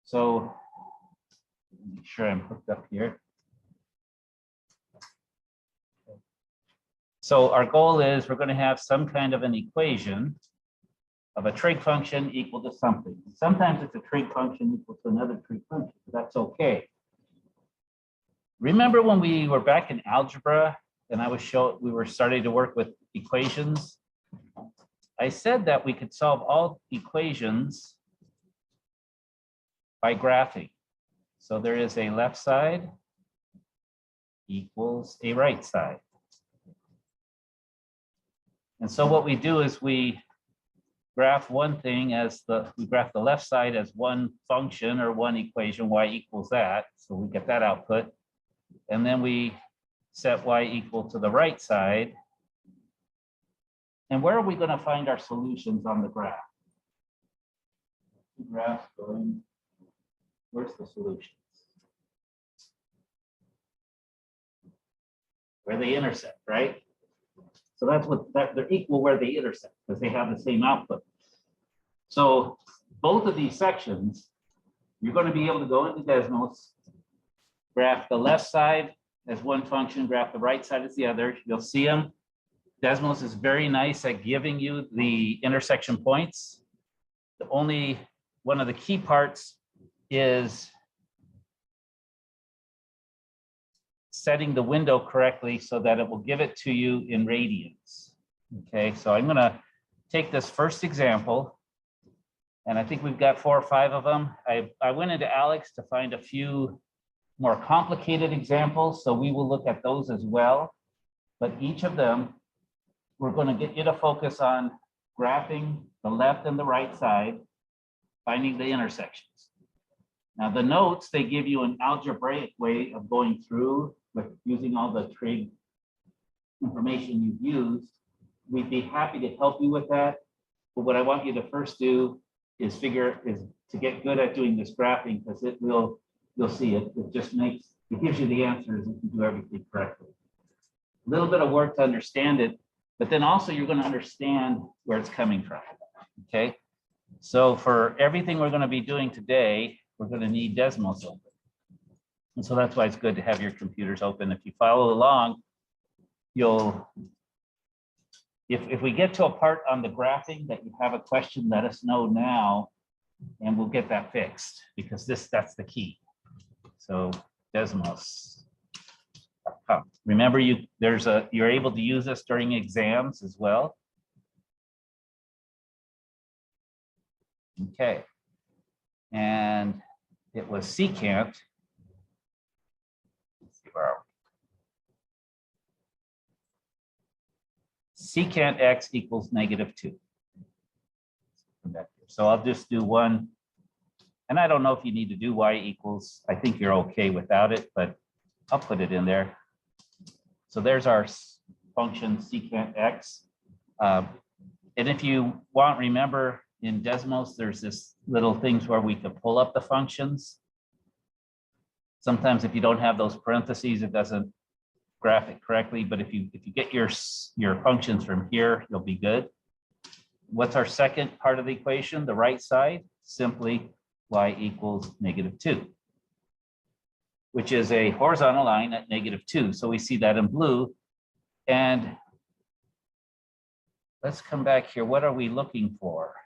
So make sure I'm hooked up here. So our goal is we're going to have some kind of an equation of a trig function equal to something. Sometimes it's a trig function equal to another trig function, but that's okay. Remember when we were back in algebra and we were starting to work with equations? I said that we could solve all equations by graphing. So there is a left side equals a right side. And so what we do is we graph one thing as we graph the left side as one function or one equation, y equals that. So we get that output. And then we set y equal to the right side. And where are we going to find our solutions on the graph? Graphs going, where's the solutions? Where they intersect, right? So that's they're equal where they intersect because they have the same output. So both of these sections, you're going to be able to go into Desmos, graph the left side as one function, graph the right side as the other. You'll see them. Desmos is very nice at giving you the intersection points. The only one of the key parts is setting the window correctly so that it will give it to you in radians. Okay, so I'm going to take this first example, and I think we've got 4 or 5 of them. I went into Alex to find a few more complicated examples, so we will look at those as well. But each of them, we're going to get you to focus on graphing the left and the right side, finding the intersections. Now the notes, they give you an algebraic way of going through with using all the trig information you've used. We'd be happy to help you with that. But what I want you to first do is to get good at doing this graphing, because you'll see it gives you the answers if you do everything correctly. A little bit of work to understand it, but then also you're going to understand where it's coming from. Okay. So for everything we're going to be doing today, we're going to need Desmos open. And so that's why it's good to have your computers open. If you follow along, if we get to a part on the graphing that you have a question, let us know now, and we'll get that fixed, because that's the key. So Desmos. Remember, you're able to use this during exams as well. Okay. And it was secant. Let's see, where are we? Secant x equals -2. So I'll just do one. And I don't know if you need to do y equals. I think you're okay without it, but I'll put it in there. So there's our function secant x. And if you want, remember in Desmos, there's this little things where we could pull up the functions. Sometimes if you don't have those parentheses, it doesn't graph it correctly. But if you get your functions from here, you'll be good. What's our second part of the equation? The right side, simply y equals -2, which is a horizontal line at -2. So we see that in blue. And let's come back here. What are we looking for?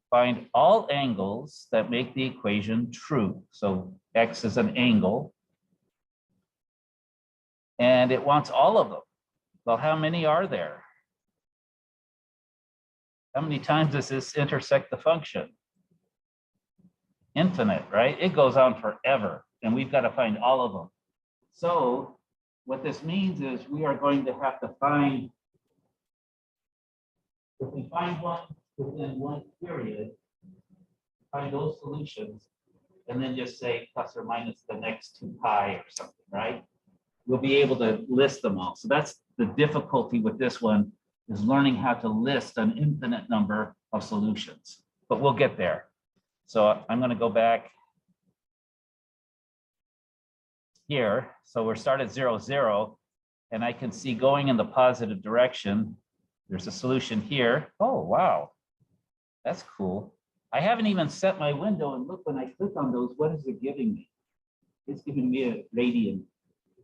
Find all angles that make the equation true. So x is an angle. And it wants all of them. Well, how many are there? How many times does this intersect the function? Infinite, right? It goes on forever, and we've got to find all of them. So what this means is we are going to have to find, if we find one within one period, find those solutions, and then just say plus or minus the next 2 pi or something, right? We'll be able to list them all. So that's the difficulty with this one, is learning how to list an infinite number of solutions, but we'll get there. So I'm going to go back here. So we're started 0, 0, and I can see going in the positive direction. There's a solution here. Oh, wow. That's cool. I haven't even set my window, and look, when I click on those, what is it giving me? It's giving me a radian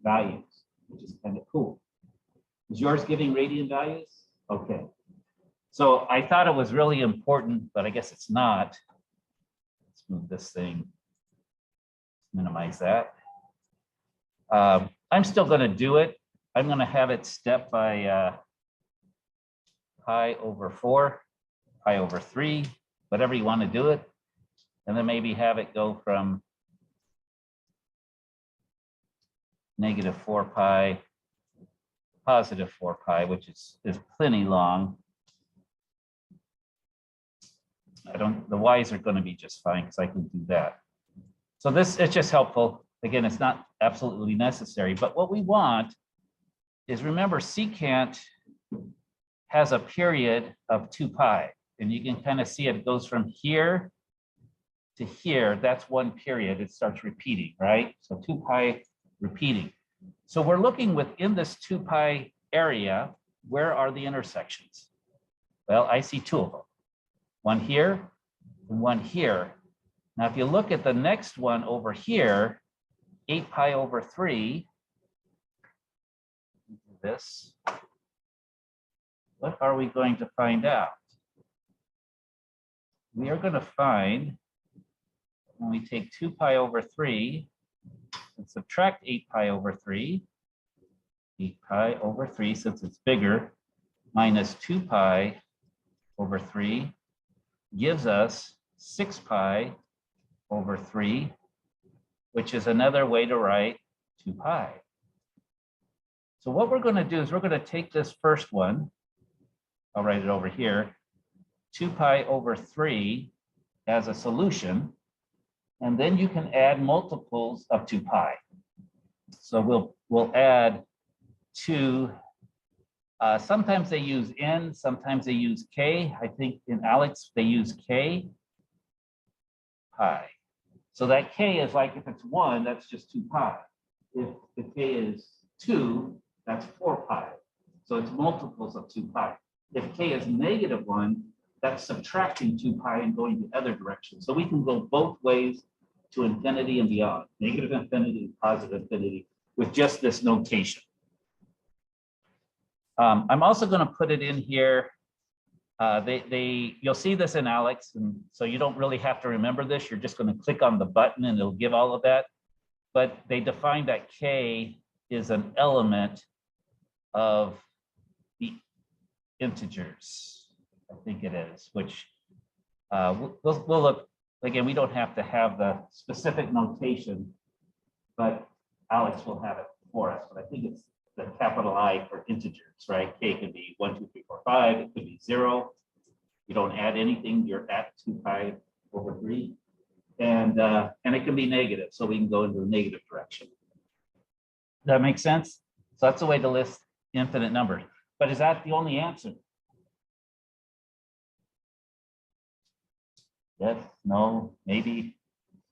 values, which is kind of cool. Is yours giving radian values? Okay. So I thought it was really important, but I guess it's not. Let's move this thing, minimize that. I'm still going to do it. I'm going to have it step by pi over 4, pi over 3, whatever you want to do it. And then maybe have it go from negative 4 pi, positive 4 pi, which is plenty long. The y's are going to be just fine because I can do that. So this, it's just helpful. Again, it's not absolutely necessary, but what we want is, remember, secant has a period of 2 pi, and you can kind of see it goes from here to here. That's one period. It starts repeating, right? So 2 pi repeating. So we're looking within this 2 pi area, where are the intersections? Well, I see 2 of them. One here and one here. Now, if you look at the next one over here, 8 pi over 3, this, what are we going to find out? We are going to find, when we take 2 pi over 3 and subtract 8 pi over 3, 8 pi over 3, since it's bigger, minus 2 pi over 3 gives us 6 pi over 3, which is another way to write 2 pi. So what we're going to do is we're going to take this first one, I'll write it over here, 2 pi over 3 as a solution, and then you can add multiples of 2 pi. So we'll add 2. Sometimes they use n, sometimes they use k. I think in Alex they use k pi. So that k is like, if it's 1, that's just 2 pi. If the k is 2, that's 4 pi. So it's multiples of 2 pi. If k is negative 1, that's subtracting 2 pi and going the other direction. So we can go both ways to infinity and beyond, negative infinity and positive infinity, with just this notation. I'm also going to put it in here. You'll see this in Alex, and so you don't really have to remember this. You're just going to click on the button and it'll give all of that. But they define that k is an element of the integers. I think it is, which we'll look. Again, we don't have to have the specific notation, but Alex will have it for us. But I think it's the capital I for integers, right? K can be 1, 2, 3, 4, 5. It could be 0. You don't add anything. You're at 2 pi over 3, and it can be negative, so we can go into the negative direction. Does that make sense? So that's a way to list infinite numbers. But is that the only answer? Yes, no, maybe.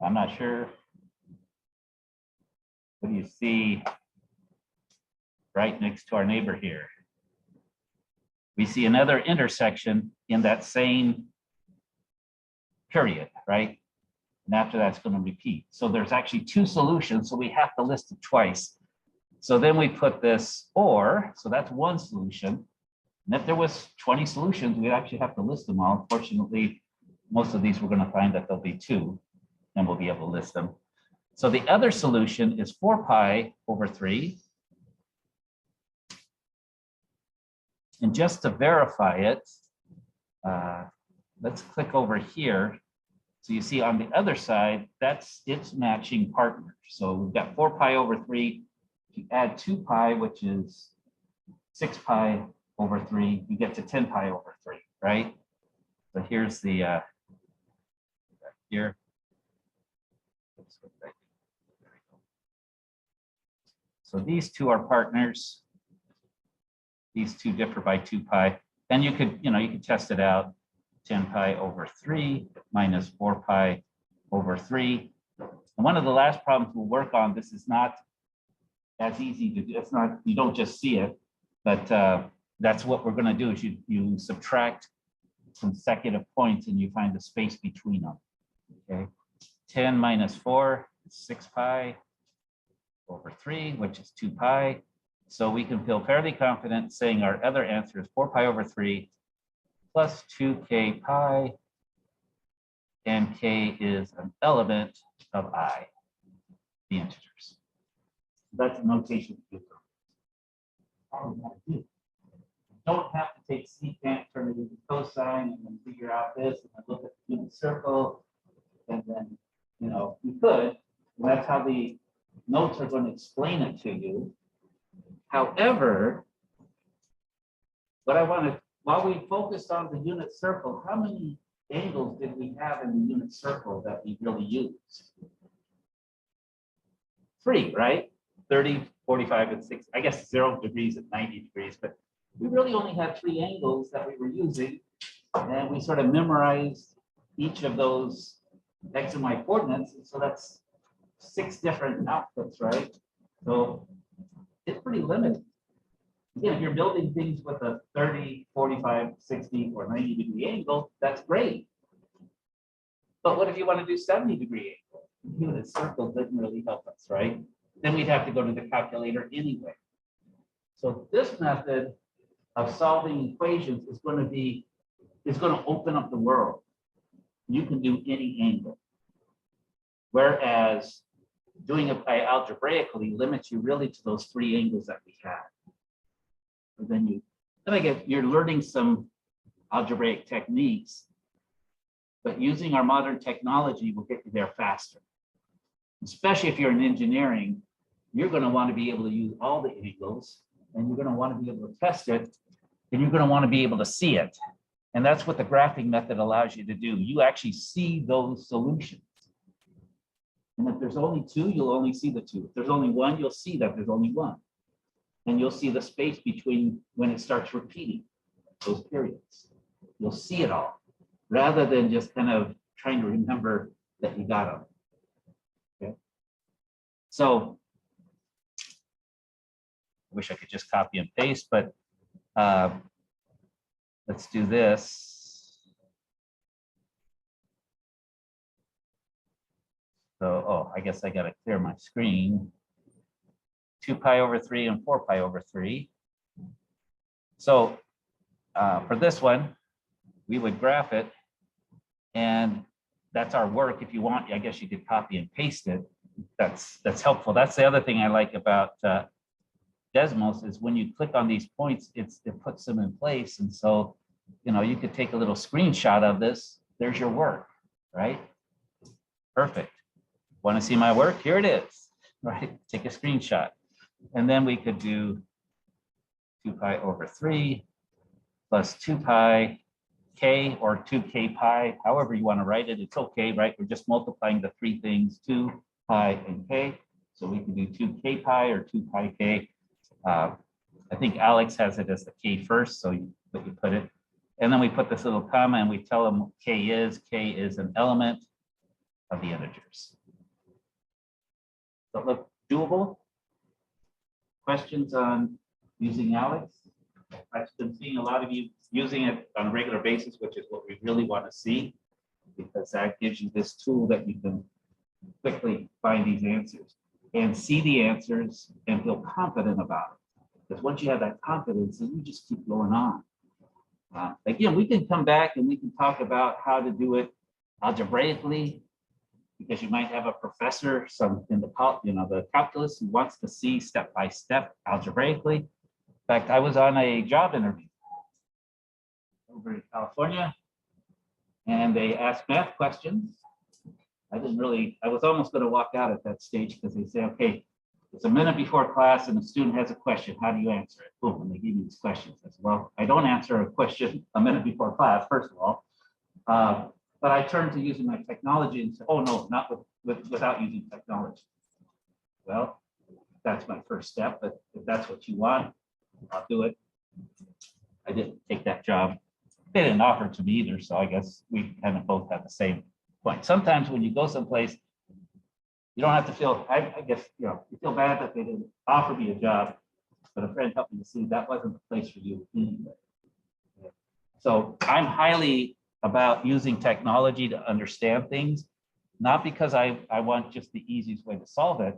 I'm not sure. What do you see right next to our neighbor here? We see another intersection in that same period, right? And after that's going to repeat. So there's actually 2 solutions, so we have to list it twice. So then we put this or, so that's one solution. And if there was 20 solutions, we'd actually have to list them all. Fortunately, most of these we're going to find that there'll be 2, and we'll be able to list them. So the other solution is 4 pi over 3. And just to verify it, let's click over here. So you see on the other side, that's its matching partner. So we've got 4 pi over 3. If you add 2 pi, which is 6 pi over 3, you get to 10 pi over 3, right? So here's the, here. So these 2 are partners. These 2 differ by 2 pi. And you could test it out. 10 pi over 3 minus 4 pi over 3. And one of the last problems we'll work on, this is not as easy to do. It's not, you don't just see it, but that's what we're going to do is you subtract consecutive points and you find the space between them. Okay, 10 minus 4 is 6 pi over 3, which is 2 pi. So we can feel fairly confident saying our other answer is 4 pi over 3 plus 2k pi, and k is an element of I, the integers. That's a notation to do. All we have to do. You don't have to take secant, turn it into cosine, and then figure out this, and then look at the unit circle, and then, you know, you could, and that's how the notes are going to explain it to you. However, what I want to, while we focused on the unit circle, how many angles did we have in the unit circle that we really used? 3, right? 30, 45, and 60. I guess 0 degrees and 90 degrees, but we really only had 3 angles that we were using, and we sort of memorized each of those X and Y coordinates, and so that's 6 different outputs, right? So it's pretty limited. Again, if you're building things with a 30, 45, 60, or 90 degree angle, that's great. But what if you want to do 70 degree angle? The unit circle didn't really help us, right? Then we'd have to go to the calculator anyway. So this method of solving equations is going to open up the world. You can do any angle. Whereas doing it by algebraically limits you really to those 3 angles that we have. And then you're learning some algebraic techniques, but using our modern technology will get you there faster. Especially if you're in engineering, you're going to want to be able to use all the angles, and you're going to want to be able to test it, and you're going to want to be able to see it. And that's what the graphing method allows you to do. You actually see those solutions. And if there's only 2, you'll only see the 2. If there's only 1, you'll see that there's only 1. And you'll see the space between when it starts repeating those periods. You'll see it all, rather than just kind of trying to remember that you got them. Okay. So I wish I could just copy and paste, but let's do this. So, I guess I got to clear my screen. 2 pi over 3 and 4 pi over 3. So for this one, we would graph it, and that's our work. If you want, I guess you could copy and paste it. That's helpful. That's the other thing I like about Desmos is when you click on these points, it puts them in place. And so, you know, you could take a little screenshot of this. There's your work, right? Perfect. Want to see my work? Here it is, right? Take a screenshot. And then we could do 2 pi over 3 plus 2 pi k, or 2k pi, however you want to write it. It's okay, right? We're just multiplying the 3 things, 2 pi and k. So we can do 2k pi or 2 pi k. I think Alex has it as the k first, so you put it. And then we put this little comma and we tell them k is an element of the integers. Does that look doable? Questions on using Alex? I've been seeing a lot of you using it on a regular basis, which is what we really want to see, because that gives you this tool that you can quickly find these answers and see the answers and feel confident about it. Because once you have that confidence, then you just keep going on. Again, we can come back and we can talk about how to do it algebraically, because you might have a professor, in the calculus, who wants to see step by step algebraically. In fact, I was on a job interview over in California, and they asked math questions. I was almost going to walk out at that stage, because they say, okay, it's a minute before class and the student has a question. How do you answer it? Boom, and they give you these questions. I said, well, I don't answer a question a minute before class, first of all. But I turned to using my technology and said, oh no, not without using technology. Well, that's my first step, but if that's what you want, I'll do it. I didn't take that job. They didn't offer it to me either, so I guess we kind of both have the same point. Sometimes when you go someplace, you don't have to feel, I guess, you feel bad that they didn't offer me a job, but a friend helped me to see that wasn't the place for you anyway. So I'm highly about using technology to understand things, not because I want just the easiest way to solve it,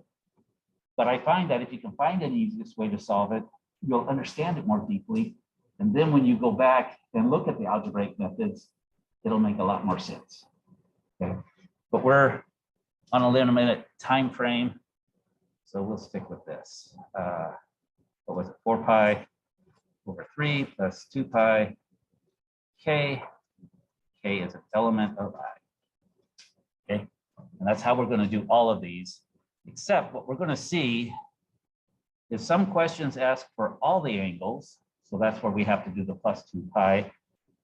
but I find that if you can find an easiest way to solve it, you'll understand it more deeply. And then when you go back and look at the algebraic methods, it'll make a lot more sense. Okay. But we're on a limited time frame, so we'll stick with this. What was it? 4 pi over 3 plus 2 pi k. K is an element of I. Okay, and that's how we're going to do all of these, except what we're going to see is some questions ask for all the angles, so that's where we have to do the plus 2 pi.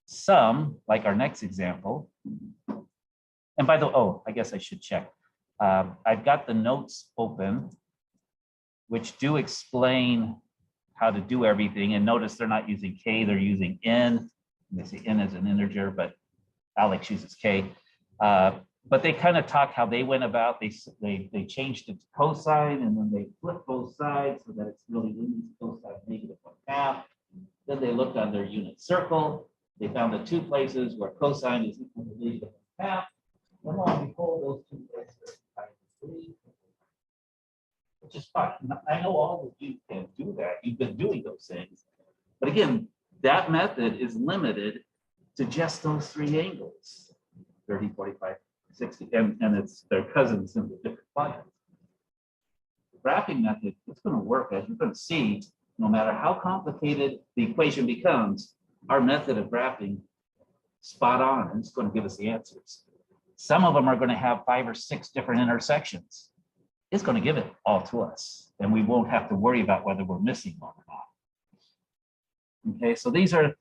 Some, like our next example, and by the way, oh, I guess I should check. I've got the notes open, which do explain how to do everything, and notice they're not using k, they're using n. They say n as an integer, but Alex uses k. But they kind of talk how they went about. They changed it to cosine, and then they flipped both sides so that it's really cosine negative 1/2. Then they looked on their unit circle. They found the two places where cosine is equal to negative 1/2. And lo and behold, those two places are 3, which is fine. I know all of you can do that. You've been doing those things. But again, that method is limited to just those three angles, 30, 45, 60, and it's their cousins in the different quadrants. The graphing method, it's going to work, as you're going to see, no matter how complicated the equation becomes, our method of graphing spot on, and it's going to give us the answers. Some of them are going to have 5 or 6 different intersections. It's going to give it all to us, and we won't have to worry about whether we're missing one or not. Okay, so these are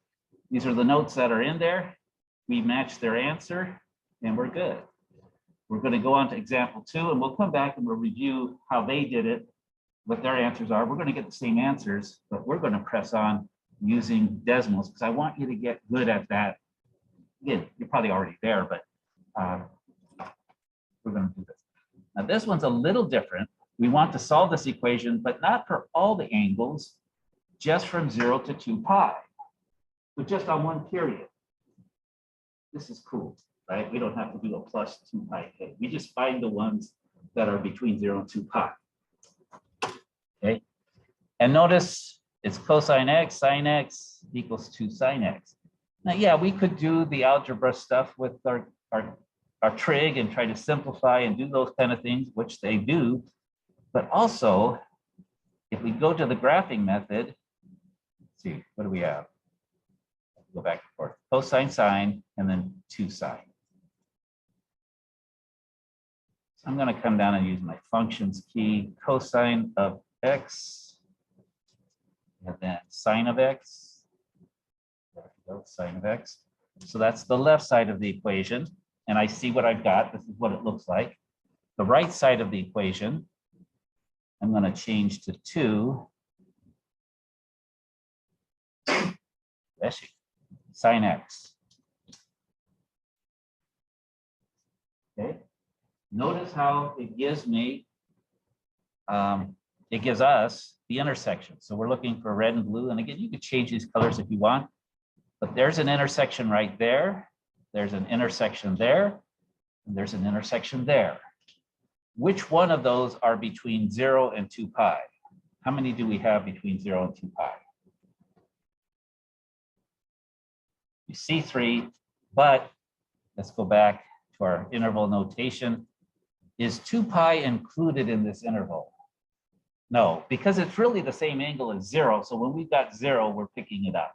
the notes that are in there. We match their answer, and we're good. We're going to go on to example 2, and we'll come back and we'll review how they did it, what their answers are. We're going to get the same answers, but we're going to press on using decimals because I want you to get good at that. Again, you're probably already there, but we're going to do this. Now, this one's a little different. We want to solve this equation, but not for all the angles, just from 0 to 2 pi, but just on one period. This is cool, right? We don't have to do a plus 2 pi k. We just find the ones that are between 0 and 2 pi. Okay, and notice it's cosine x, sine x equals 2 sine x. Now, yeah, we could do the algebra stuff with our trig and try to simplify and do those kind of things, which they do. But also, if we go to the graphing method, let's see, what do we have? Go back and forth. Cosine, sine, and then 2 sine. So I'm going to come down and use my functions key, cosine of x, and then sine of x. There we go, sine of x. So that's the left side of the equation. And I see what I've got. This is what it looks like. The right side of the equation, I'm going to change to 2 sine x. Okay. Notice how it gives me, it gives us the intersection. So we're looking for red and blue. And again, you could change these colors if you want, but there's an intersection right there. There's an intersection there, and there's an intersection there. Which one of those are between 0 and 2 pi? How many do we have between 0 and 2 pi? You see 3, but let's go back to our interval notation. Is 2 pi included in this interval? No, because it's really the same angle as 0. So when we've got 0, we're picking it up.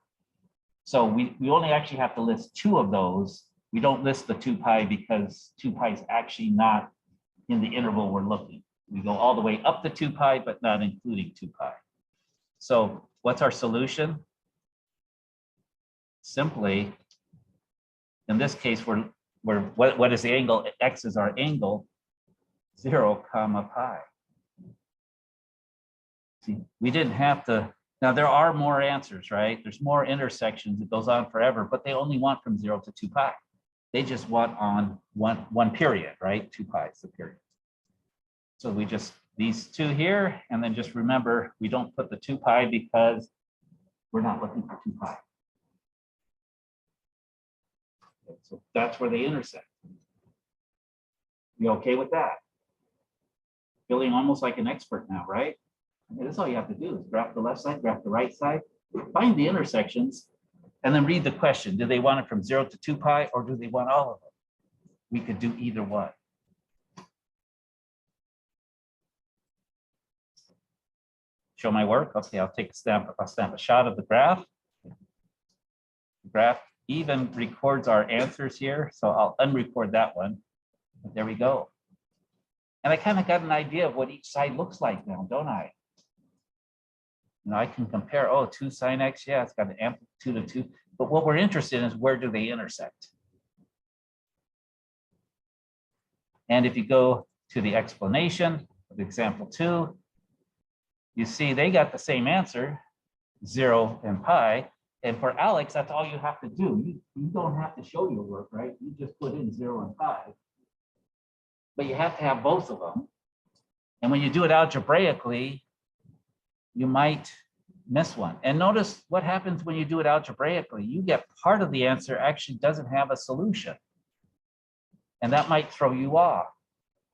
So we only actually have to list 2 of those. We don't list the 2 pi because 2 pi is actually not in the interval we're looking. We go all the way up to 2 pi, but not including 2 pi. So what's our solution? Simply, in this case, what is the angle? X is our angle, 0, pi. See, we didn't have to. Now, there are more answers, right? There's more intersections. It goes on forever, but they only want from 0 to 2 pi. They just want on one period, right? 2 pi is the period. So we just, these 2 here, and then just remember, we don't put the 2 pi because we're not looking for 2 pi. Okay, so that's where they intersect. You okay with that? Feeling almost like an expert now, right? Okay, that's all you have to do is graph the left side, graph the right side, find the intersections, and then read the question. Do they want it from 0 to 2 pi, or do they want all of them? We could do either one. Show my work. Okay, I'll take a stamp. I'll stamp a shot of the graph. The graph even records our answers here, so I'll unrecord that one. But there we go. And I kind of got an idea of what each side looks like now, don't I? You know, I can compare, oh, 2 sine x, yeah, it's got an amplitude of 2. But what we're interested in is where do they intersect? And if you go to the explanation of example 2, you see they got the same answer, 0 and pi. And for Alex, that's all you have to do. You don't have to show your work, right? You just put in 0 and pi. But you have to have both of them. And when you do it algebraically, you might miss one. And notice what happens when you do it algebraically. You get part of the answer actually doesn't have a solution. And that might throw you off.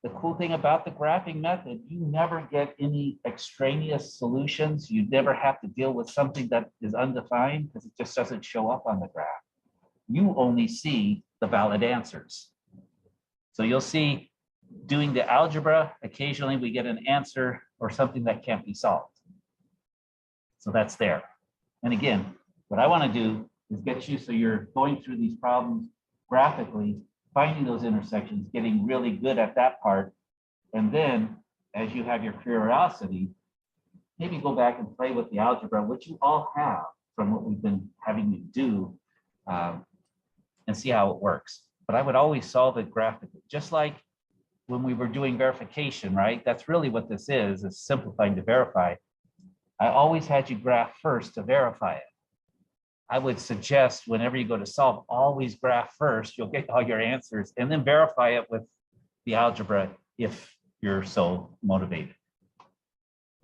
The cool thing about the graphing method, you never get any extraneous solutions. You never have to deal with something that is undefined because it just doesn't show up on the graph. You only see the valid answers. So you'll see doing the algebra, occasionally we get an answer or something that can't be solved. So that's there. And again, what I want to do is get you so you're going through these problems graphically, finding those intersections, getting really good at that part. And then as you have your curiosity, maybe go back and play with the algebra, which you all have from what we've been having to do, and see how it works. But I would always solve it graphically, just like when we were doing verification, right? That's really what this is simplifying to verify. I always had you graph first to verify it. I would suggest whenever you go to solve, always graph first. You'll get all your answers and then verify it with the algebra if you're so motivated.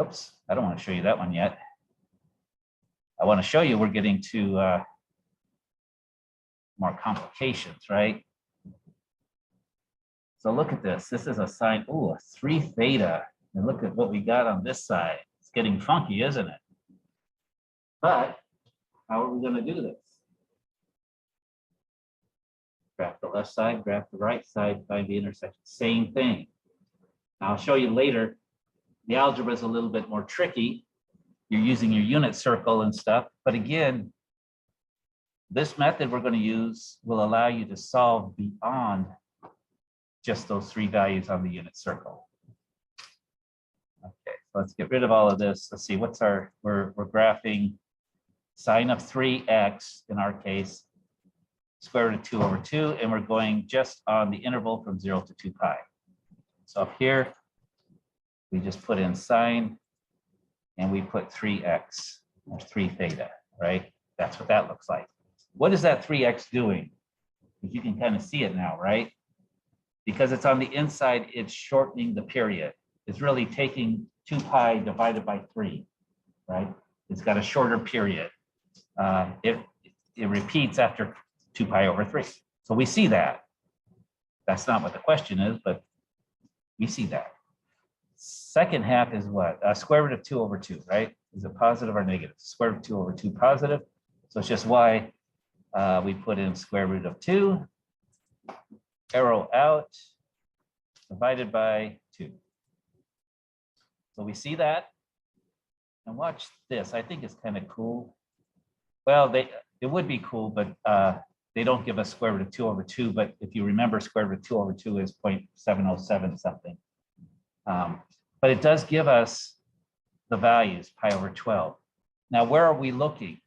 Oops, I don't want to show you that one yet. I want to show you we're getting to more complications, right? So look at this. This is a sine, ooh, a 3 theta. And look at what we got on this side. It's getting funky, isn't it? But how are we going to do this? Graph the left side, graph the right side, find the intersection. Same thing. Now, I'll show you later. The algebra is a little bit more tricky. You're using your unit circle and stuff. But again, this method we're going to use will allow you to solve beyond just those 3 values on the unit circle. Okay, so let's get rid of all of this. Let's see, what's our, we're graphing sine of 3x in our case, square root of 2 over 2, and we're going just on the interval from 0 to 2 pi. So up here, we just put in sine, and we put 3x, or 3 theta, right? That's what that looks like. What is that 3x doing? Because you can kind of see it now, right? Because it's on the inside, it's shortening the period. It's really taking 2 pi divided by 3, right? It's got a shorter period. It repeats after 2 pi over 3. So we see that. That's not what the question is, but we see that. Second half is what? Square root of 2 over 2, right? Is it positive or negative? Square root of 2 over 2 positive. So it's just why we put in square root of 2, arrow out, divided by 2. So we see that. And watch this. I think it's kind of cool. Well, it would be cool, but they don't give us square root of 2 over 2. But if you remember, square root of 2 over 2 is 0.707 something. But it does give us the values, pi over 12. Now, where are we looking?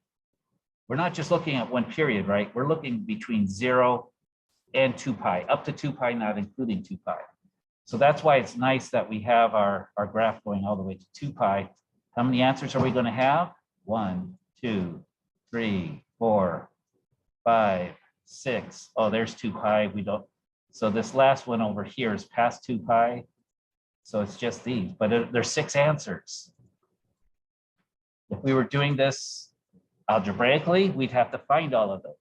We're not just looking at one period, right? We're looking between 0 and 2 pi, up to 2 pi, not including 2 pi. So that's why it's nice that we have our graph going all the way to 2 pi. How many answers are we going to have? 1, 2, 3, 4, 5, 6. Oh, there's 2 pi. We don't. So this last one over here is past 2 pi. So it's just these, but there's 6 answers. If we were doing this algebraically, we'd have to find all of those.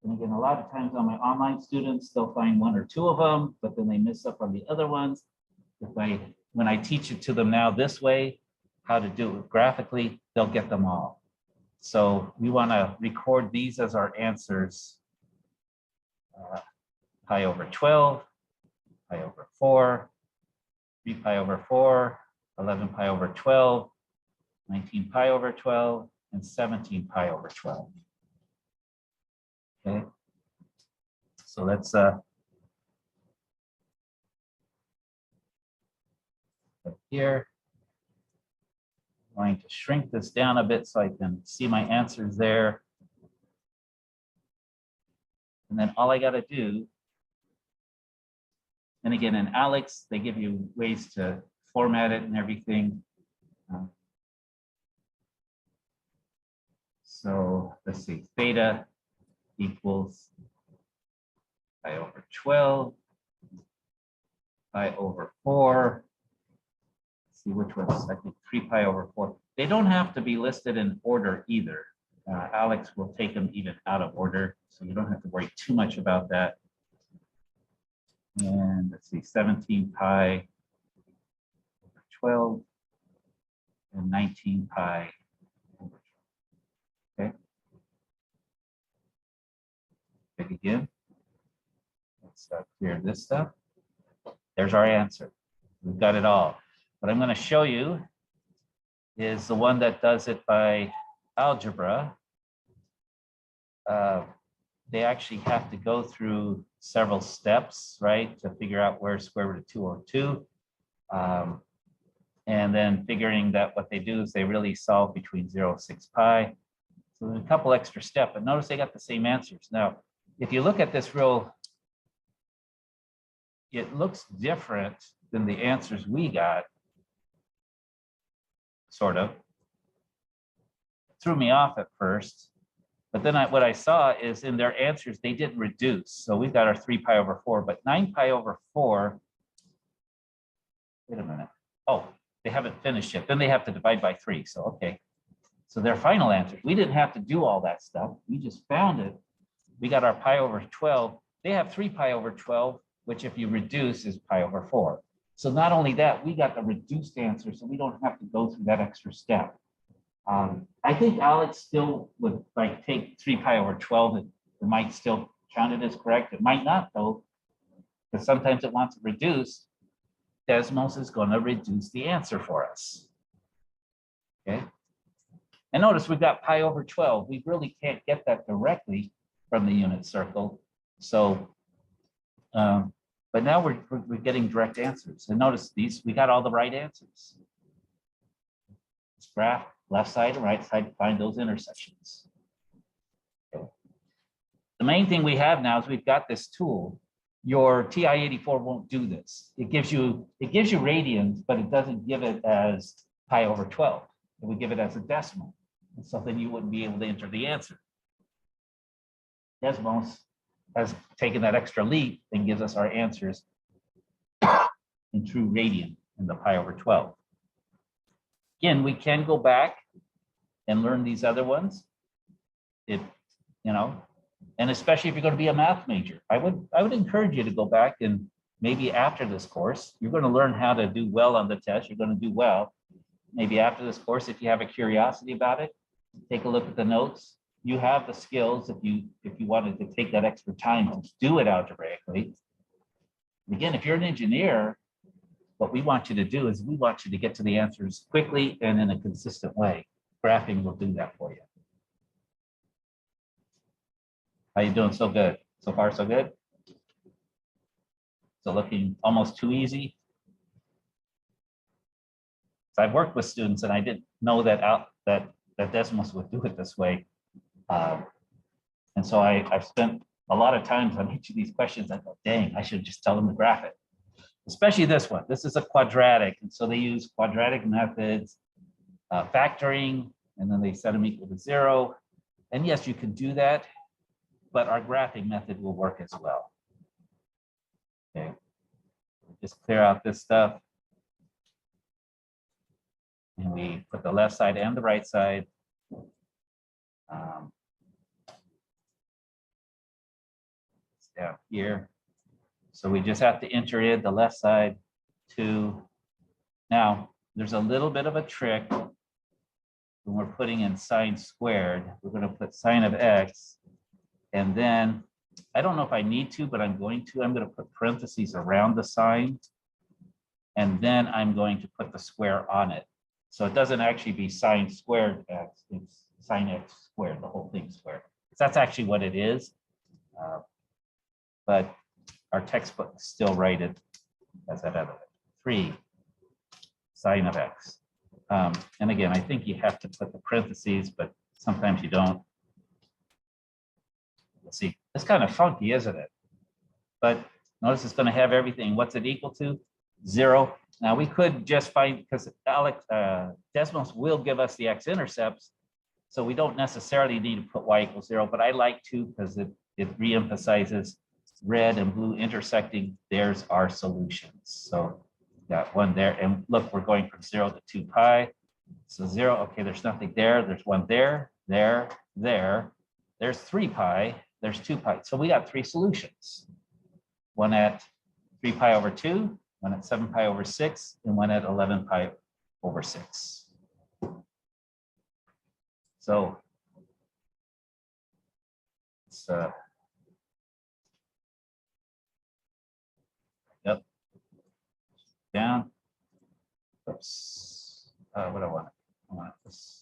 And again, a lot of times on my online students, they'll find one or two of them, but then they miss up on the other ones. When I teach it to them now this way, how to do it graphically, they'll get them all. So we want to record these as our answers. Pi over 12, pi over 4, 3 pi over 4, 11 pi over 12, 19 pi over 12, and 17 pi over 12. Okay, so let's here. I'm going to shrink this down a bit so I can see my answers there. And then all I got to do, and again, in Alex, they give you ways to format it and everything. So let's see, theta equals pi over 12, pi over 4. Let's see which one's, I think 3 pi over 4. They don't have to be listed in order either. Alex will take them even out of order, so you don't have to worry too much about that. And let's see, 17 pi over 12 and 19 pi over 12. Okay. Pick again. Let's clear this stuff. There's our answer. We've got it all. What I'm going to show you is the one that does it by algebra. They actually have to go through several steps, right, to figure out where square root of 202. And then figuring that what they do is they really solve between 0 and 6 pi. So there's a couple extra steps, but notice they got the same answers. Now, if you look at this real, it looks different than the answers we got, sort of. It threw me off at first. But then what I saw is in their answers, they didn't reduce. So we've got our 3 pi over 4, but 9 pi over 4, wait a minute. Oh, they haven't finished yet. Then they have to divide by 3. So, okay. So their final answers, we didn't have to do all that stuff. We just found it. We got our pi over 12. They have 3 pi over 12, which if you reduce is pi over 4. So not only that, we got the reduced answer, so we don't have to go through that extra step. I think Alex still would like take 3 pi over 12. It might still count it as correct. It might not though, because sometimes it wants to reduce. Desmos is going to reduce the answer for us. Okay. And notice we've got pi over 12. We really can't get that directly from the unit circle. So, but now we're getting direct answers. And notice these, we got all the right answers. This graph, left side and right side, find those intersections. Okay. The main thing we have now is we've got this tool. Your TI-84 won't do this. It gives you radians, but it doesn't give it as pi over 12. It would give it as a decimal. And so then you wouldn't be able to enter the answer. Desmos has taken that extra leap and gives us our answers in true radian in the pi over 12. Again, we can go back and learn these other ones. If, you know, and especially if you're going to be a math major, I would encourage you to go back and maybe after this course, you're going to learn how to do well on the test. You're going to do well. Maybe after this course, if you have a curiosity about it, take a look at the notes. You have the skills if you wanted to take that extra time to do it algebraically. Again, if you're an engineer, what we want you to do is we want you to get to the answers quickly and in a consistent way. Graphing will do that for you. How you doing? So good. So far, so good. So looking almost too easy. So I've worked with students and I didn't know that Desmos would do it this way. And so I've spent a lot of times on each of these questions. I go, dang, I should just tell them to graph it. Especially this one. This is a quadratic. And so they use quadratic methods, factoring, and then they set them equal to 0. And yes, you can do that, but our graphing method will work as well. Okay. Just clear out this stuff. And we put the left side and the right side. down here. So we just have to enter in the left side 2. Now, there's a little bit of a trick when we're putting in sine squared. We're going to put sine of x, and then I don't know if I need to, but I'm going to. I'm going to put parentheses around the sine, and then I'm going to put the square on it. So it doesn't actually be sine squared x, it's sine x squared, the whole thing squared. So that's actually what it is. But our textbook still write it as that other 3 sine of x. And again, I think you have to put the parentheses, but sometimes you don't. Let's see, it's kind of funky, isn't it? But notice it's going to have everything. What's it equal to? 0. Now we could just find, because Desmos will give us the x-intercepts, so we don't necessarily need to put y equals 0, but I like to because it reemphasizes red and blue intersecting. There's our solutions. So got one there, and look, we're going from 0 to 2 pi. So 0, okay, there's nothing there. There's one there, there, there. There's 3 pi. There's 2 pi. So we got 3 solutions. One at 3 pi over 2, one at 7 pi over 6, and one at 11 pi over 6. So it's yep, down. Oops. What do I want? I want this.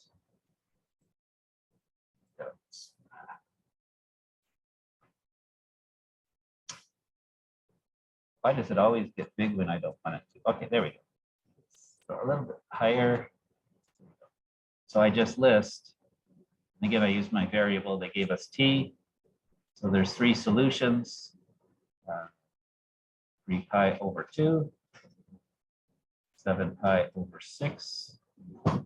Why does it always get big when I don't want it to? Okay, there we go. So a little bit higher. So I just list. And again, I use my variable. They gave us t. So there's 3 solutions. 3 pi over 2, 7 pi over 6, and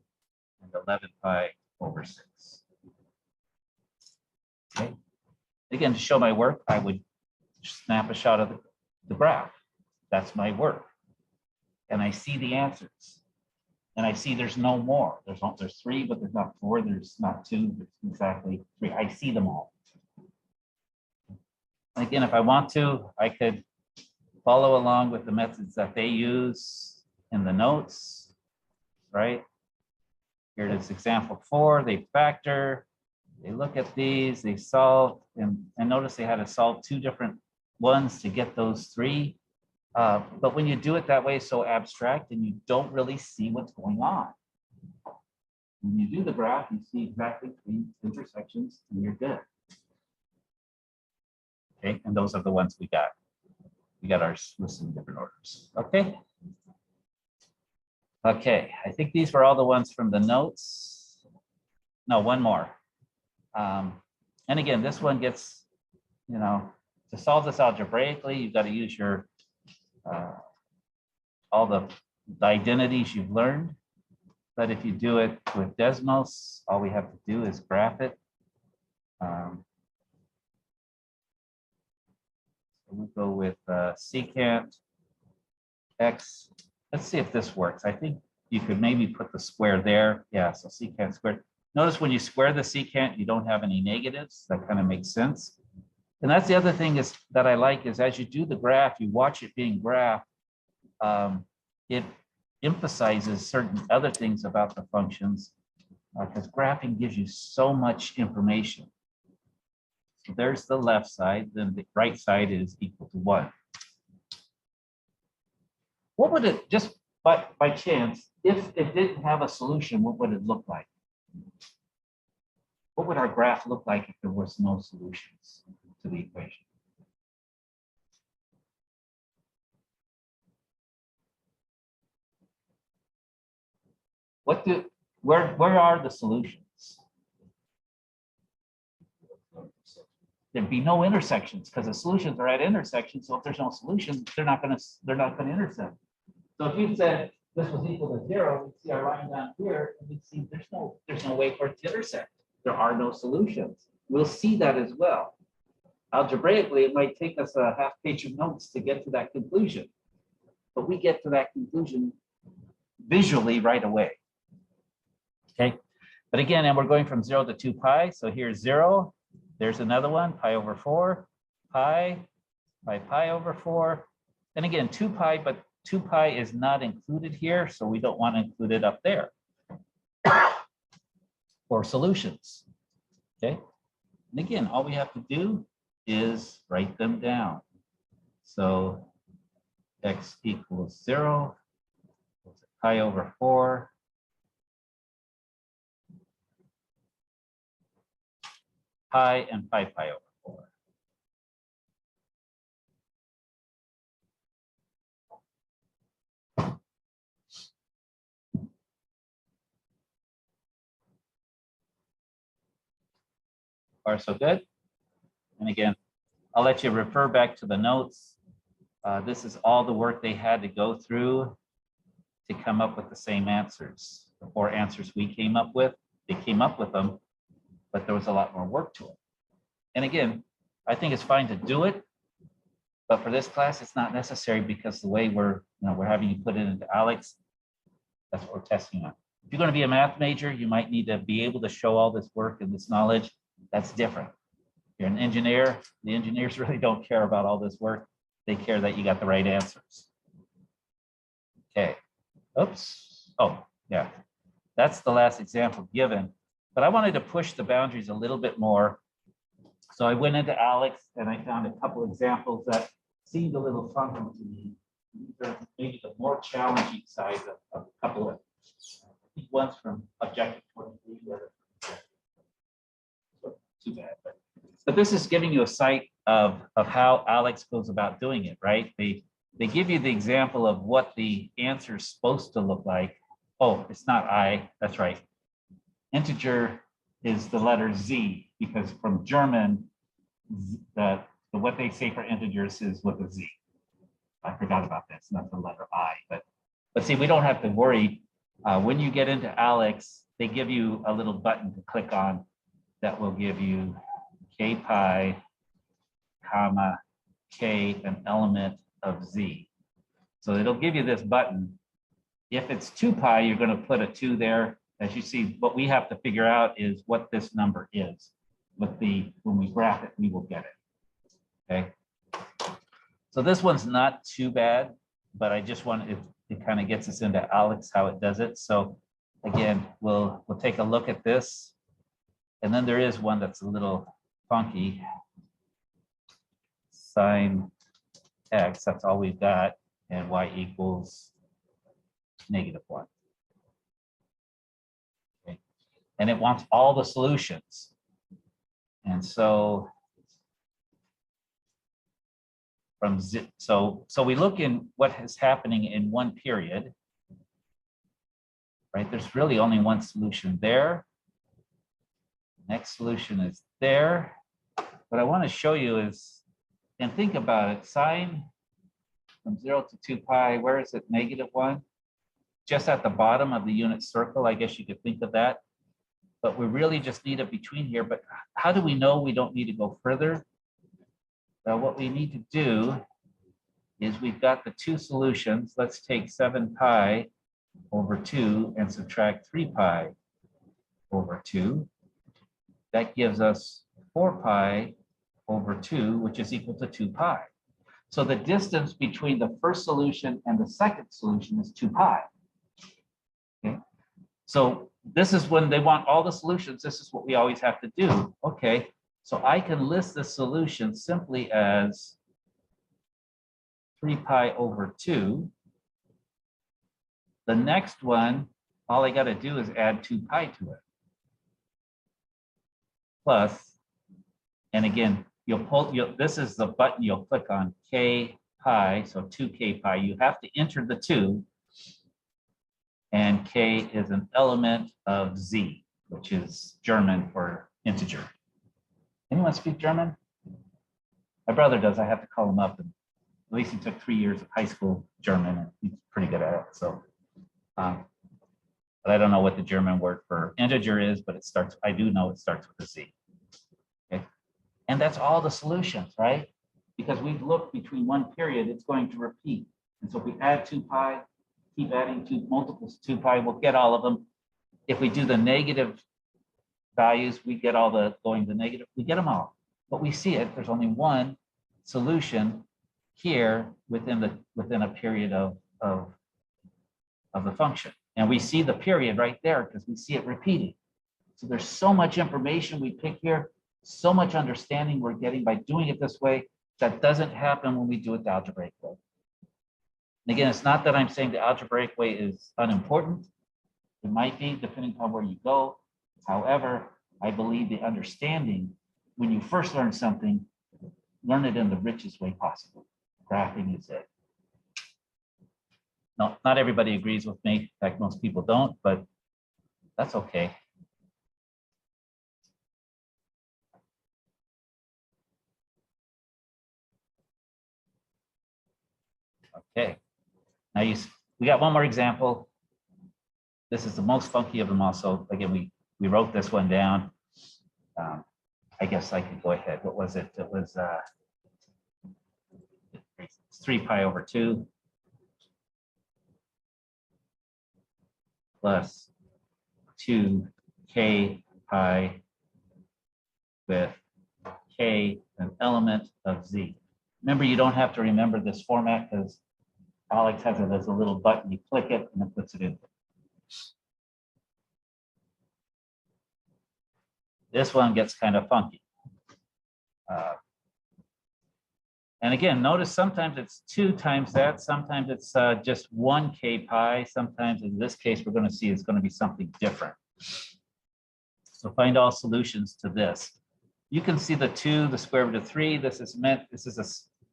11 pi over 6. Okay. Again, to show my work, I would snap a shot of the graph. That's my work. And I see the answers. And I see there's no more. There's 3, but there's not 4. There's not 2. There's exactly 3. I see them all. And again, if I want to, I could follow along with the methods that they use in the notes, right? Here it is, example 4. They factor. They look at these. They solve. And notice they had to solve 2 different ones to get those 3. But when you do it that way, so abstract, and you don't really see what's going on. When you do the graph, you see exactly 3 intersections, and you're good. Okay, and those are the ones we got. We got ours listed in different orders. Okay. Okay, I think these were all the ones from the notes. No, one more. And again, this one gets, you know, to solve this algebraically, you've got to use your all the identities you've learned. But if you do it with Desmos, all we have to do is graph it. So we'll go with secant x. Let's see if this works. I think you could maybe put the square there. Yeah, so secant squared. Notice when you square the secant, you don't have any negatives. That kind of makes sense. And that's the other thing is that I like is as you do the graph, you watch it being graphed, it emphasizes certain other things about the functions because graphing gives you so much information. So there's the left side, then the right side is equal to 1. What would it, just by chance, if it didn't have a solution, what would it look like? What would our graph look like if there was no solutions to the equation? Where are the solutions? There'd be no intersections because the solutions are at intersections. So if there's no solution, they're not going to intersect. So if you said this was equal to 0, we'd see our line down here, and we'd see there's no way for it to intersect. There are no solutions. We'll see that as well. Algebraically, it might take us a half page of notes to get to that conclusion, but we get to that conclusion visually right away. Okay, but again, and we're going from 0 to 2 pi. So here's 0. There's another one, pi over 4, pi, by pi over 4. And again, 2 pi, but 2 pi is not included here, so we don't want to include it up there for solutions. Okay. And again, all we have to do is write them down. So x equals 0, pi over 4, pi and pi over 4. Far so good. And again, I'll let you refer back to the notes. This is all the work they had to go through to come up with the same answers. The 4 answers we came up with, they came up with them, but there was a lot more work to it. And again, I think it's fine to do it, but for this class, it's not necessary because the way we're having you put it into Alex, that's what we're testing on. If you're going to be a math major, you might need to be able to show all this work and this knowledge. That's different. If you're an engineer, the engineers really don't care about all this work. They care that you got the right answers. Okay. Oops. Oh, yeah. That's the last example given. But I wanted to push the boundaries a little bit more. So I went into Alex and I found a couple examples that seemed a little funky to me. These are maybe the more challenging side of a couple of, I think one's from objective 23, the other from too bad. But this is giving you a sight of how Alex goes about doing it, right? They give you the example of what the answer is supposed to look like. Oh, it's not I, that's right. Integer is the letter Z, because from German, what they say for integers is with a Z. I forgot about this, not the letter I, but see, we don't have to worry. When you get into Alex, they give you a little button to click on that will give you k pi, comma, k, an element of Z. So it'll give you this button. If it's 2 pi, you're going to put a 2 there. As you see, what we have to figure out is what this number is. When we graph it, we will get it. Okay. So this one's not too bad, but I just wanted it kind of gets us into Alex how it does it. So again, we'll take a look at this. And then there is one that's a little funky. Sine x, that's all we've got, and y equals -1. Okay. And it wants all the solutions. And so so we look in what is happening in one period, right? There's really only one solution there. Next solution is there. What I want to show you is, and think about it, sine from 0 to 2 pi, where is it? -1. Just at the bottom of the unit circle, I guess you could think of that. But we really just need it between here. But how do we know we don't need to go further? Well, what we need to do is we've got the 2 solutions. Let's take 7 pi over 2 and subtract 3 pi over 2. That gives us 4 pi over 2, which is equal to 2 pi. So the distance between the first solution and the second solution is 2 pi. Okay. So this is when they want all the solutions. This is what we always have to do. Okay. So I can list the solution simply as 3 pi over 2. The next one, all I got to do is add 2 pi to it. Plus, and again, this is the button you'll click on, k pi, so 2k pi. You have to enter the 2, and k is an element of Z, which is German for integer. Anyone speak German? My brother does. I have to call him up. And at least he took 3 years of high school German, and he's pretty good at it. So, but I don't know what the German word for integer is, but I do know it starts with a Z. Okay. And that's all the solutions, right? Because we've looked between one period, it's going to repeat. And so if we add 2 pi, keep adding multiples of 2 pi, we'll get all of them. If we do the negative values, we get all the going to negative, we get them all. But we see it, there's only one solution here within a period of the function. And we see the period right there because we see it repeating. So there's so much information we pick here, so much understanding we're getting by doing it this way that doesn't happen when we do it the algebraic way. And again, it's not that I'm saying the algebraic way is unimportant. It might be, depending on where you go. However, I believe the understanding, when you first learn something, learn it in the richest way possible. Graphing is it. No, not everybody agrees with me. In fact, most people don't, but that's okay. Okay. Now we got one more example. This is the most funky of them all. So again, we wrote this one down. I guess I could go ahead. What was it? It was 3 pi over 2 plus 2k pi with k an element of z. Remember, you don't have to remember this format because Alex has it as a little button. You click it and it puts it in. This one gets kind of funky. And again, notice sometimes it's 2 times that, sometimes it's just 1k pi, sometimes in this case, we're going to see it's going to be something different. So find all solutions to this. You can see the 2, the square root of 3. This is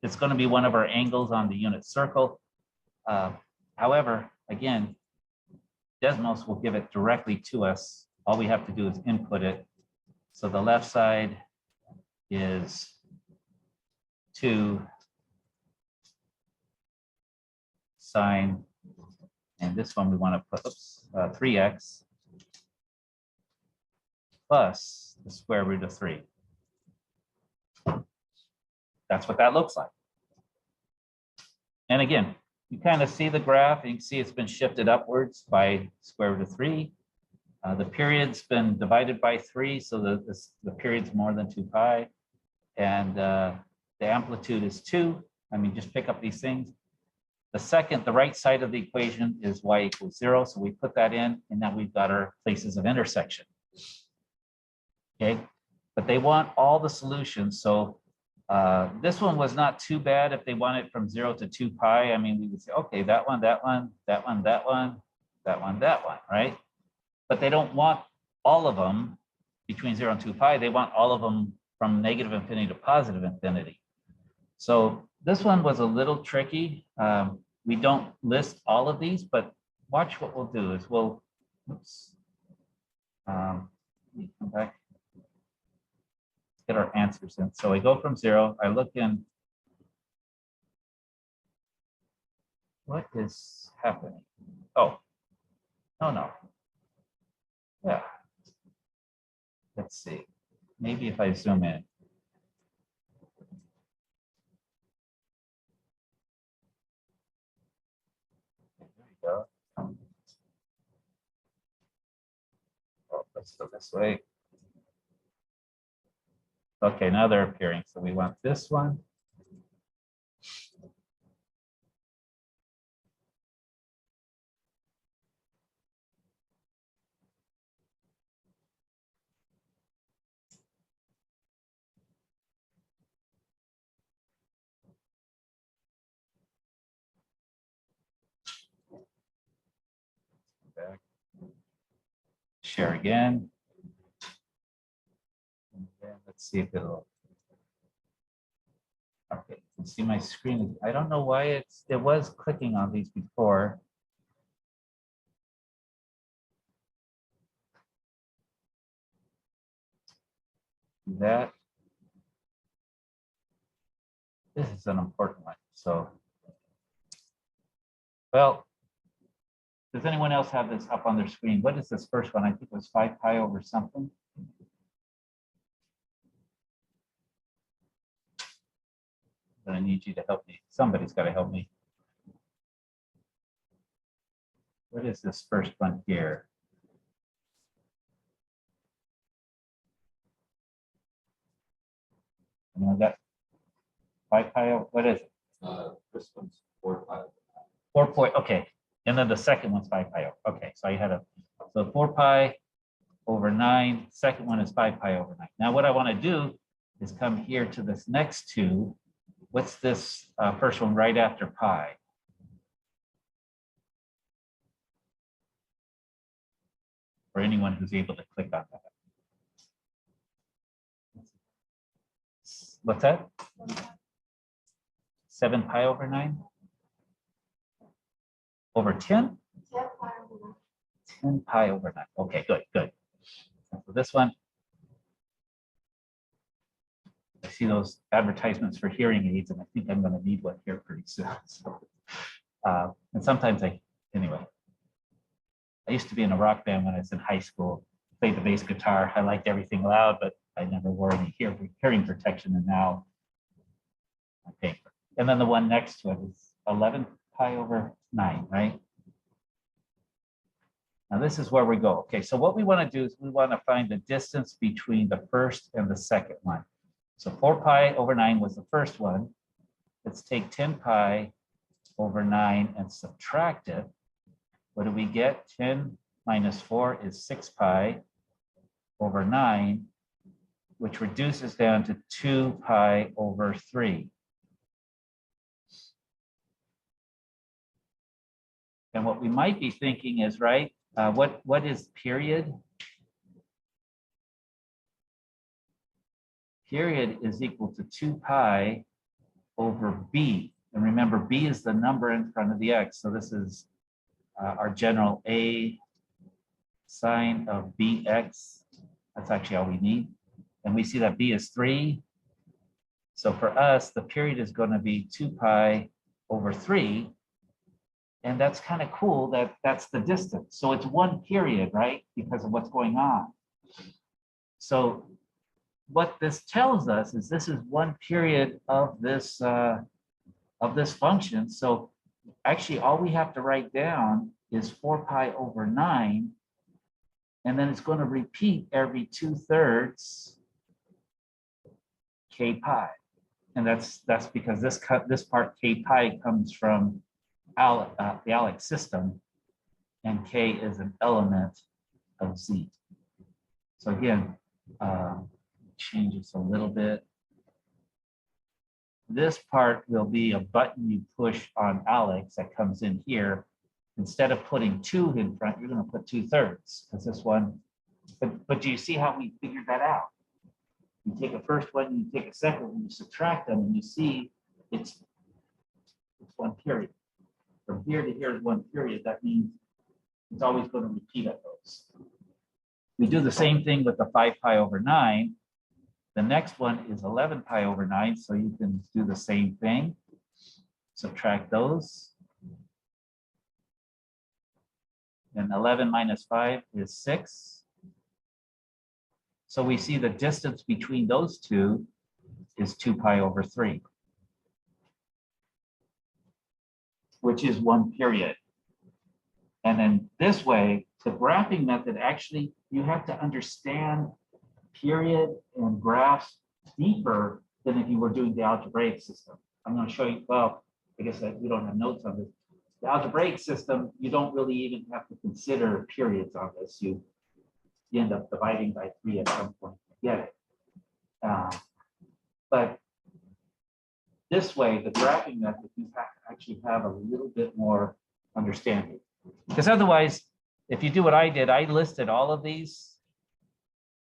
it's going to be one of our angles on the unit circle. However, again, Desmos will give it directly to us. All we have to do is input it. So the left side is 2 sine, and this one we want to put 3x plus the square root of 3. That's what that looks like. And again, you kind of see the graph, and you can see it's been shifted upwards by square root of 3. The period's been divided by 3, so the period's more than 2 pi. And the amplitude is 2. I mean, just pick up these things. The right side of the equation is y equals 0. So we put that in, and now we've got our places of intersection. Okay, but they want all the solutions. So this one was not too bad if they want it from 0 to 2 pi. I mean, we would say, okay, that one, that one, that one, that one, that one, that one, right? But they don't want all of them between 0 and 2 pi. They want all of them from negative infinity to positive infinity. So this one was a little tricky. We don't list all of these, but watch what we'll do is we'll, oops, let me come back, get our answers in. So I go from 0, I look in, what is happening? Oh, no. Yeah. Let's see. Maybe if I zoom in. There we go. Oh, let's go this way. Okay, now they're appearing. So we want this one. Back. Share again. And then let's see if it'll. Okay, you can see my screen. I don't know why it was clicking on these before. That. This is an important one. So, well, does anyone else have this up on their screen? What is this first one? I think it was 5 pi over something. But I need you to help me. Somebody's got to help me. What is this first one here? And I got 5 pi over, what is it? okay. And then the second one's 5 pi over. Okay, so I had so 4 pi over 9. Second one is 5 pi over 9. Now what I want to do is come here to this next two. What's this first one right after pi? For anyone who's able to click on that. What's that? 7 pi over 9? Over 10? 10 pi over 9. Okay, good, good. So this one, I see those advertisements for hearing aids, and I think I'm going to need one here pretty soon. So, and sometimes anyway, I used to be in a rock band when I was in high school, played the bass guitar. I liked everything loud, but I never wore any hearing protection, and now I'm paying for it. And then the one next to it is 11 pi over 9, right? Now this is where we go. Okay, so what we want to do is we want to find the distance between the first and the second one. So 4 pi over 9 was the first one. Let's take 10 pi over 9 and subtract it. What do we get? 10 minus 4 is 6 pi over 9, which reduces down to 2 pi over 3. And what we might be thinking is, right, what is period? Period is equal to 2 pi over b. And remember, b is the number in front of the x. So this is our general a sine of bx. That's actually all we need. And we see that b is 3. So for us, the period is going to be 2 pi over 3. And that's kind of cool that that's the distance. So it's one period, right? Because of what's going on. So what this tells us is this is one period of this function. So actually all we have to write down is 4 pi over 9. And then it's going to repeat every 2/3 k pi. And that's because this part k pi comes from the Alex system, and k is an element of z. So again, change this a little bit. This part will be a button you push on Alex that comes in here. Instead of putting 2 in front, you're going to put 2/3 because this one. But do you see how we figured that out? You take a first one, you take a second one, you subtract them, and you see it's one period. From here to here is one period. That means it's always going to repeat at those. We do the same thing with the 5 pi over 9. The next one is 11 pi over 9, so you can do the same thing. Subtract those. And 11 minus 5 is 6. So we see the distance between those two is 2 pi over 3. Which is one period. And then this way, the graphing method, actually, you have to understand period and graphs deeper than if you were doing the algebraic system. I'm going to show you, well, I guess we don't have notes on this. The algebraic system, you don't really even have to consider periods on this. You end up dividing by 3 at some point to get it. But this way, the graphing method, you have to actually have a little bit more understanding. Because otherwise, if you do what I did, I listed all of these.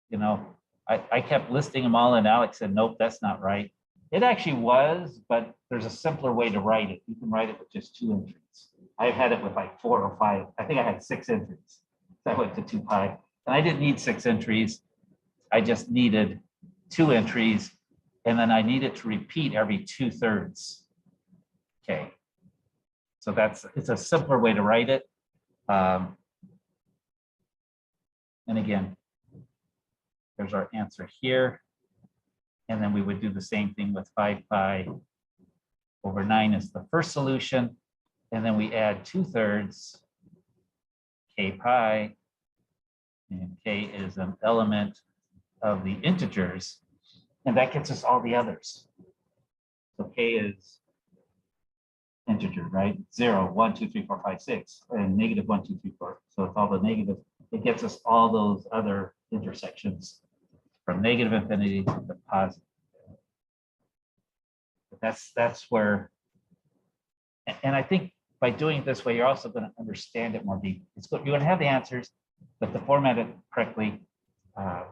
You know, I kept listing them all, and Alex said, nope, that's not right. It actually was, but there's a simpler way to write it. You can write it with just 2 entries. I've had it with like 4 or 5. I think I had 6 entries. So I went to 2 pi. And I didn't need 6 entries. I just needed 2 entries. And then I need it to repeat every 2/3. Okay. So it's a simpler way to write it. And again, there's our answer here. And then we would do the same thing with 5 pi over 9 is the first solution. And then we add 2/3 k pi. And k is an element of the integers. And that gets us all the others. So k is integer, right? 0, 1, 2, 3, 4, 5, 6, and negative 1, 2, 3, 4. So it's all the negative. It gets us all those other intersections from negative infinity to the positive. But that's where, and I think by doing it this way, you're also going to understand it more deeply. It's good. You're going to have the answers, but to format it correctly, you're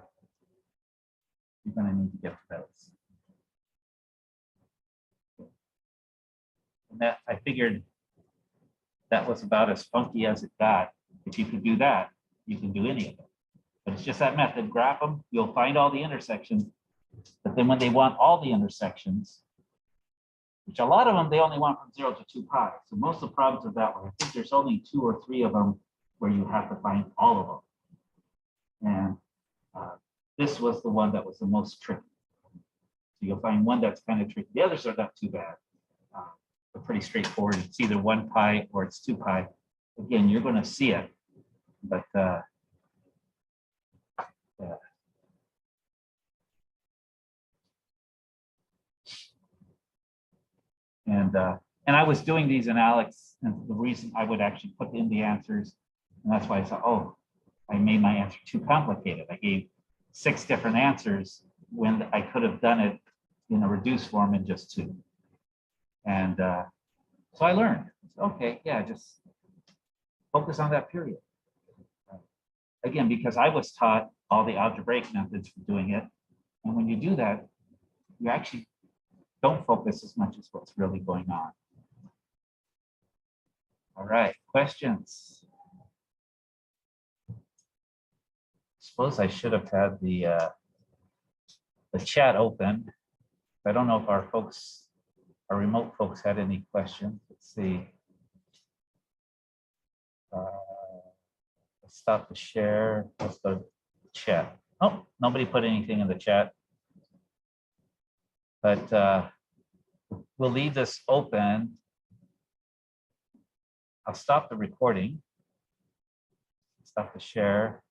going to need to get to those. And that, I figured that was about as funky as it got. If you could do that, you can do any of them. But it's just that method, graph them, you'll find all the intersections. But then when they want all the intersections, which a lot of them, they only want from 0 to 2 pi. So most of the problems are that way. I think there's only 2 or 3 of them where you have to find all of them. And this was the one that was the most tricky. So you'll find one that's kind of tricky. The others are not too bad. They're pretty straightforward. It's either 1 pi or it's 2 pi. Again, you're going to see it, but yeah. And I was doing these in Alex, and the reason I would actually put in the answers, and that's why I thought, oh, I made my answer too complicated. I gave 6 different answers when I could have done it in a reduced form in just 2. And so I learned, okay, yeah, just focus on that period. Again, because I was taught all the algebraic methods for doing it. And when you do that, you actually don't focus as much as what's really going on. All right, questions? Suppose I should have had the chat open. I don't know if our remote folks had any questions. Let's see. Let's stop the share. Let's go to chat. Oh, nobody put anything in the chat. But we'll leave this open. I'll stop the recording. Stop the share.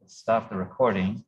Stop the recording.